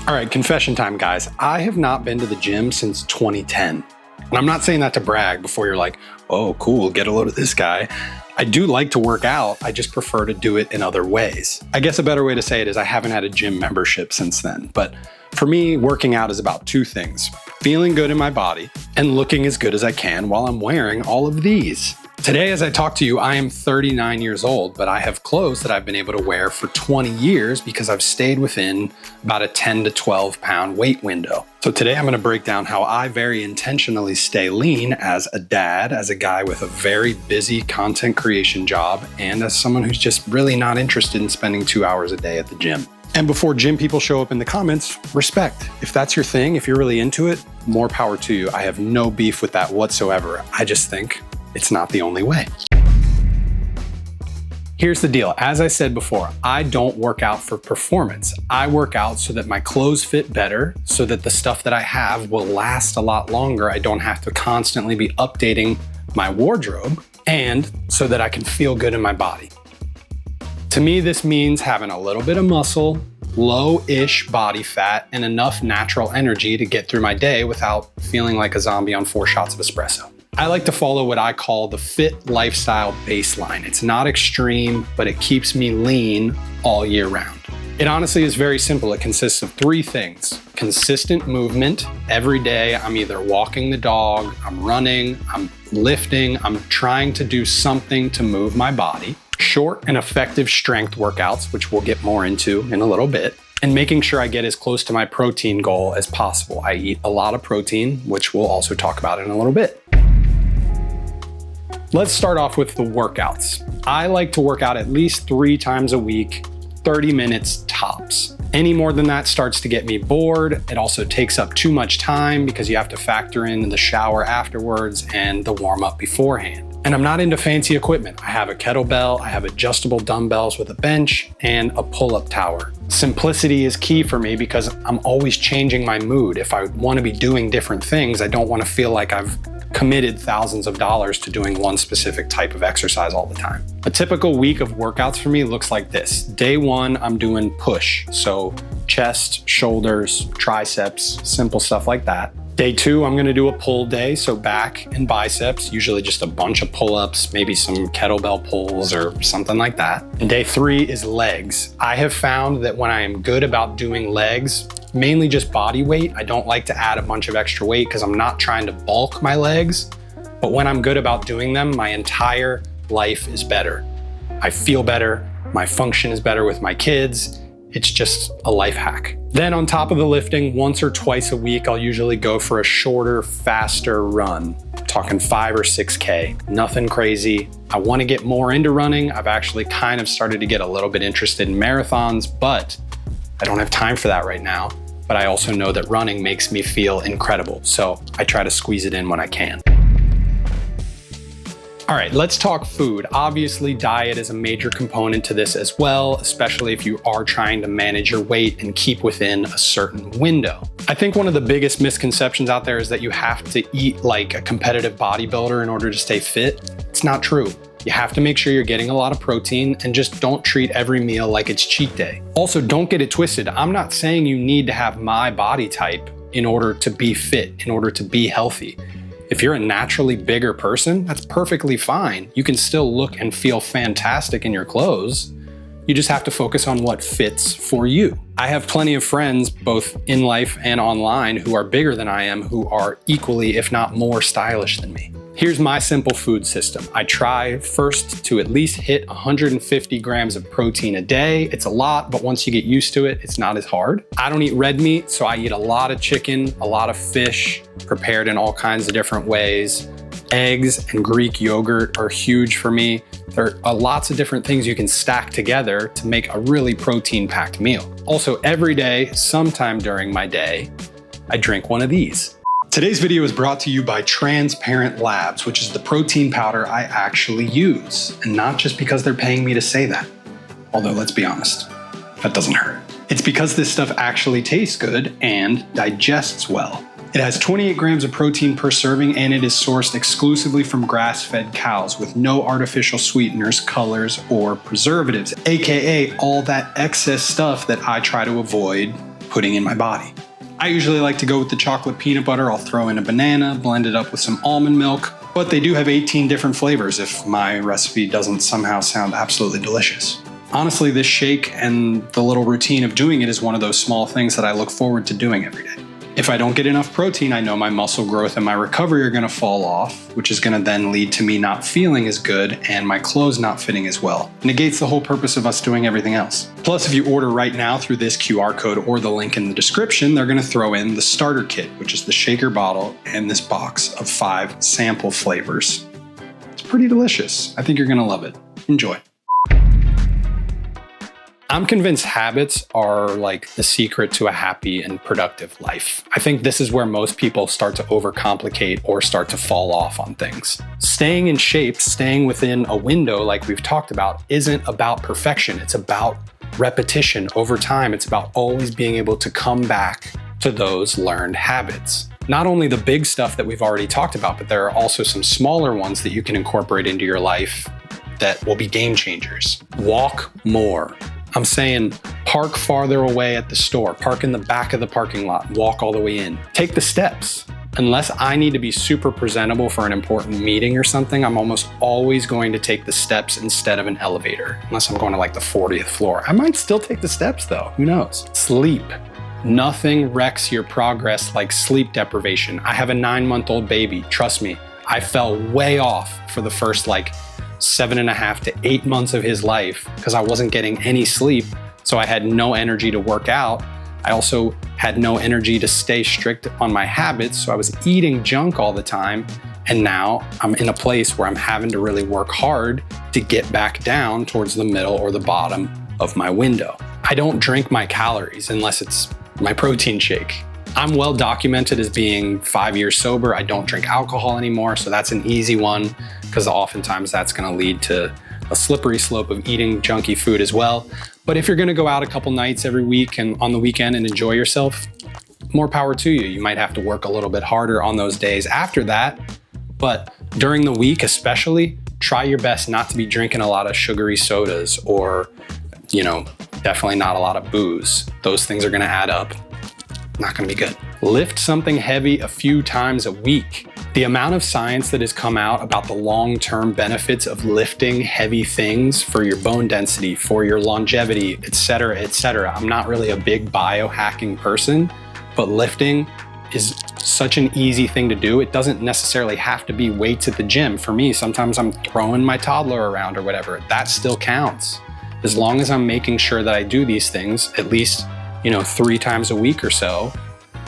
All right, confession time, guys. I have not been to the gym since 2010. And I'm not saying that to brag before you're like, oh, cool, get a load of this guy. I do like to work out. I just prefer to do it in other ways. I guess a better way to say it is I haven't had a gym membership since then. But for me, working out is about two things: feeling good in my body and looking as good as I can while I'm wearing all of these. Today, as I talk to you, I am 39 years old, but I have clothes that I've been able to wear for 20 years because I've stayed within about a 10 to 12 pound weight window. So today I'm going to break down how I very intentionally stay lean as a dad, as a guy with a very busy content creation job, and as someone who's just really not interested in spending 2 hours a day at the gym. And before gym people show up in the comments, respect. If that's your thing, if you're really into it, more power to you. I have no beef with that whatsoever. I just think it's not the only way. Here's the deal. As I said before, I don't work out for performance. I work out so that my clothes fit better, so that the stuff that I have will last a lot longer. I don't have to constantly be updating my wardrobe, and so that I can feel good in my body. To me, this means having a little bit of muscle, low-ish body fat, and enough natural energy to get through my day without feeling like a zombie on 4 shots of espresso. I like to follow what I call the fit lifestyle baseline. It's not extreme, but it keeps me lean all year round. It honestly is very simple. It consists of 3 things: consistent movement. Every day I'm either walking the dog, I'm running, I'm lifting, I'm trying to do something to move my body. Short and effective strength workouts, which we'll get more into in a little bit. And making sure I get as close to my protein goal as possible. I eat a lot of protein, which we'll also talk about in a little bit. Let's start off with the workouts. I like to work out at least 3 times a week, 30 minutes tops. Any more than that starts to get me bored. It also takes up too much time because you have to factor in the shower afterwards and the warm up beforehand. And I'm not into fancy equipment. I have a kettlebell, I have adjustable dumbbells with a bench, and a pull-up tower. Simplicity is key for me because I'm always changing my mood. If I want to be doing different things, I don't want to feel like I've committed thousands of dollars to doing one specific type of exercise all the time. A typical week of workouts for me looks like this. Day 1, I'm doing push. So chest, shoulders, triceps, simple stuff like that. Day 2, I'm gonna do a pull day, so back and biceps, usually just a bunch of pull-ups, maybe some kettlebell pulls or something like that. And day 3 is legs. I have found that when I am good about doing legs, mainly just body weight, I don't like to add a bunch of extra weight because I'm not trying to bulk my legs, but when I'm good about doing them, my entire life is better. I feel better, my function is better with my kids. It's just a life hack. Then on top of the lifting, once or twice a week, I'll usually go for a shorter, faster run. I'm talking 5 or 6K, nothing crazy. I want to get more into running. I've actually kind of started to get a little bit interested in marathons, but I don't have time for that right now. But I also know that running makes me feel incredible. So I try to squeeze it in when I can. All right, let's talk food. Obviously, diet is a major component to this as well, especially if you are trying to manage your weight and keep within a certain window. I think one of the biggest misconceptions out there is that you have to eat like a competitive bodybuilder in order to stay fit. It's not true. You have to make sure you're getting a lot of protein and just don't treat every meal like it's cheat day. Also, don't get it twisted. I'm not saying you need to have my body type in order to be fit, in order to be healthy. If you're a naturally bigger person, that's perfectly fine. You can still look and feel fantastic in your clothes. You just have to focus on what fits for you. I have plenty of friends, both in life and online, who are bigger than I am, who are equally, if not more, stylish than me. Here's my simple food system. I try first to at least hit 150 grams of protein a day. It's a lot, but once you get used to it, it's not as hard. I don't eat red meat, so I eat a lot of chicken, a lot of fish, prepared in all kinds of different ways. Eggs and Greek yogurt are huge for me. There are lots of different things you can stack together to make a really protein-packed meal. Also, every day, sometime during my day, I drink one of these. Today's video is brought to you by Transparent Labs, which is the protein powder I actually use, and not just because they're paying me to say that. Although, let's be honest, that doesn't hurt. It's because this stuff actually tastes good and digests well. It has 28 grams of protein per serving, and it is sourced exclusively from grass-fed cows with no artificial sweeteners, colors, or preservatives, aka all that excess stuff that I try to avoid putting in my body. I usually like to go with the chocolate peanut butter. I'll throw in a banana, blend it up with some almond milk, but they do have 18 different flavors if my recipe doesn't somehow sound absolutely delicious. Honestly, this shake and the little routine of doing it is one of those small things that I look forward to doing every day. If I don't get enough protein, I know my muscle growth and my recovery are gonna fall off, which is gonna then lead to me not feeling as good and my clothes not fitting as well. It negates the whole purpose of us doing everything else. Plus, if you order right now through this QR code or the link in the description, they're gonna throw in the starter kit, which is the shaker bottle and this box of 5 sample flavors. It's pretty delicious. I think you're gonna love it. Enjoy. I'm convinced habits are like the secret to a happy and productive life. I think this is where most people start to overcomplicate or start to fall off on things. Staying in shape, staying within a window like we've talked about, isn't about perfection. It's about repetition over time. It's about always being able to come back to those learned habits. Not only the big stuff that we've already talked about, but there are also some smaller ones that you can incorporate into your life that will be game changers. Walk more. I'm saying park farther away at the store, park in the back of the parking lot, walk all the way in. Take the steps. Unless I need to be super presentable for an important meeting or something, I'm almost always going to take the steps instead of an elevator. Unless I'm going to like the 40th floor. I might still take the steps though, who knows? Sleep. Nothing wrecks your progress like sleep deprivation. I have a 9-month-old baby, trust me. I fell way off for the first 7.5 to 8 months of his life because I wasn't getting any sleep. So I had no energy to work out. I also had no energy to stay strict on my habits. So I was eating junk all the time. And now I'm in a place where I'm having to really work hard to get back down towards the middle or the bottom of my window. I don't drink my calories unless it's my protein shake. I'm well documented as being 5 years sober. I don't drink alcohol anymore, so that's an easy one because oftentimes that's gonna lead to a slippery slope of eating junky food as well. But if you're gonna go out a couple nights every week and on the weekend and enjoy yourself, more power to you. You might have to work a little bit harder on those days after that, but during the week especially, try your best not to be drinking a lot of sugary sodas or, definitely not a lot of booze. Those things are gonna add up. Not gonna be good. Lift something heavy a few times a week. The amount of science that has come out about the long-term benefits of lifting heavy things for your bone density, for your longevity, et cetera, et cetera. I'm not really a big biohacking person, but lifting is such an easy thing to do. It doesn't necessarily have to be weights at the gym. For me, sometimes I'm throwing my toddler around or whatever. That still counts. As long as I'm making sure that I do these things, at least 3 times a week or so,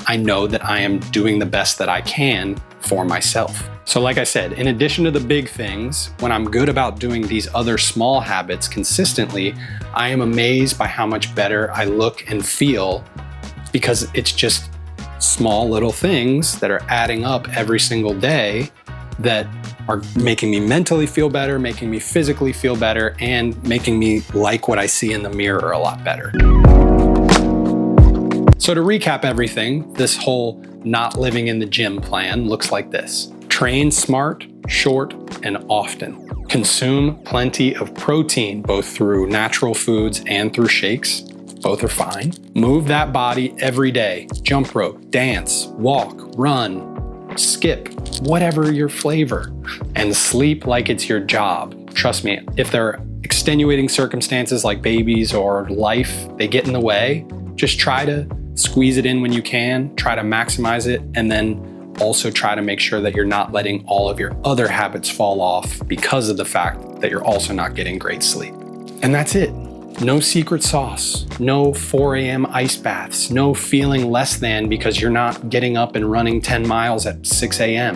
I know that I am doing the best that I can for myself. So like I said, in addition to the big things, when I'm good about doing these other small habits consistently, I am amazed by how much better I look and feel because it's just small little things that are adding up every single day that are making me mentally feel better, making me physically feel better, and making me like what I see in the mirror a lot better. So to recap everything, this whole not living in the gym plan looks like this. Train smart, short, and often. Consume plenty of protein, both through natural foods and through shakes. Both are fine. Move that body every day. Jump rope, dance, walk, run, skip, whatever your flavor. And sleep like it's your job. Trust me, if there are extenuating circumstances like babies or life, they get in the way, just try to squeeze it in when you can, try to maximize it, and then also try to make sure that you're not letting all of your other habits fall off because of the fact that you're also not getting great sleep. And that's it. No secret sauce, no 4 a.m. ice baths, no feeling less than because you're not getting up and running 10 miles at 6 a.m.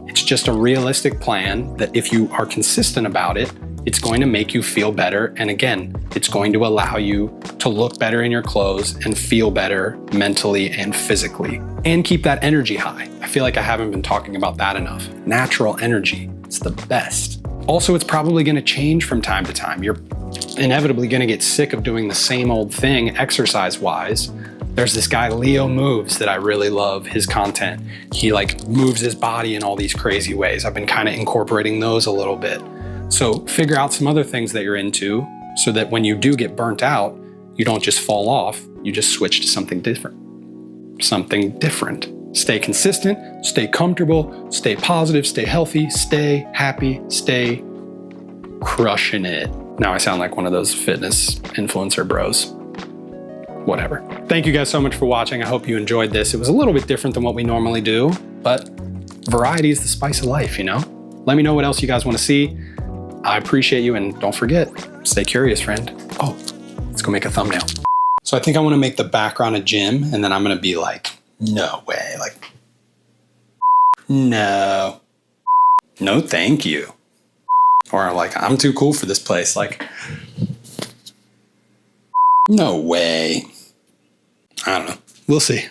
It's just a realistic plan that if you are consistent about it, it's going to make you feel better. And again, it's going to allow you to look better in your clothes and feel better mentally and physically. And keep that energy high. I feel like I haven't been talking about that enough. Natural energy, it's the best. Also, it's probably gonna change from time to time. You're inevitably gonna get sick of doing the same old thing exercise-wise. There's this guy, Leo Moves, that I really love his content. He moves his body in all these crazy ways. I've been kind of incorporating those a little bit. So figure out some other things that you're into so that when you do get burnt out, you don't just fall off, you just switch to something different. Something different. Stay consistent, stay comfortable, stay positive, stay healthy, stay happy, stay crushing it. Now I sound like one of those fitness influencer bros. Whatever. Thank you guys so much for watching. I hope you enjoyed this. It was a little bit different than what we normally do, but variety is the spice of life, you know? Let me know what else you guys want to see. I appreciate you, and don't forget, stay curious, friend. Oh, let's go make a thumbnail. So I think I want to make the background a gym, and then I'm going to be like, no way, like, no, thank you. Or like, I'm too cool for this place, like, no way. I don't know. We'll see.